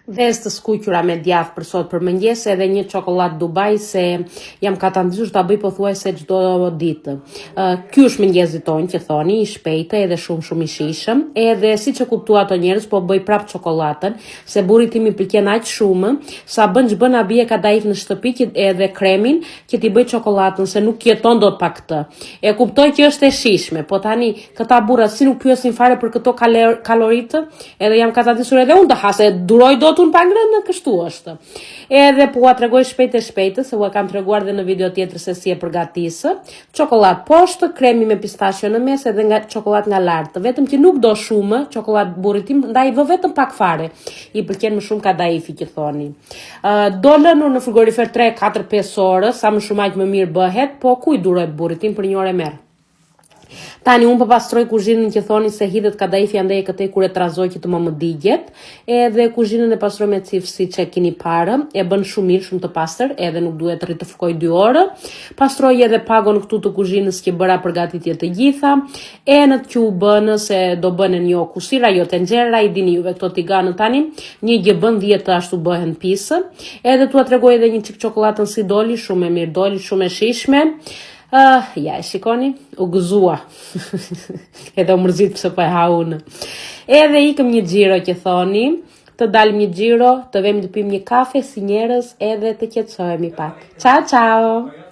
Vezë të skuqura me djath për sot për mëngjes edhe një çokoladë Dubai se jam katandzuar ta bëj pothuajse çdo ditë. Ky është mëngjesi tonë që thoni, i shpejtë edhe shumë i shijshëm. Edhe siç e kuptua ato njerëz, po bëj prap çokoladën, se burrit tim i pëlqen aq shumë, sa bën abi e Kadaif në shtëpi që edhe kremin që ti bëj çokoladën se nuk jeton dot pa këtë. E kuptoj që është e shijshme, po tani këta burra si nuk pyesin fare për këto kaloritë, edhe jam katandzuar edhe unë të hase duroj dot unë pa ngrënë, kështu është. Edhe po ua tregoj shpejt se ua kam treguar dhe në video tjetër se si e përgatisë. Çokoladë poshtë, kremi me pistachio në mes edhe nga çokoladë nga lart. Vetëm që nuk do shumë çokoladë burrit tim, ndaj vë vetëm pak fare. I pëlqen më shumë Kadaifi që thoni. Dolën në frigorifer 3, 4, 5 orë, sa më shumë aq më mirë bëhet, po ku i duroj burrit tim për një orë merr. Tani unë pastroj kuzhinën që thoni se hidhet Kadaifi andaj këtej kur e trazoj që të më digjet, edhe kuzhinën e pastroj me cif si që keni parë, e bën shumë mirë, shumë të pastër, edhe nuk duhet të rritë fukoj 2 orë. Pastroj edhe pagon këtu të kuzhinës që bëra përgatitje të gjitha, enët që u bënë se do bënen jo kusira, jo tenxhera, i dini juve këto tiganë tani, një gjë bën 10 ashtu bëhen pisë, edhe tua tregoj edhe një çik çokoladën si doli, shumë e mirë doli, shumë e shijshme. Ja, e shikoni, u gëzua. Edhe u mërzit pëse po e ha unë. Edhe ikëm një xhiro që thoni, të dalim një xhiro, të vemi të pim një kafe si njerëz edhe të qetësohemi pak. Ciao, ciao!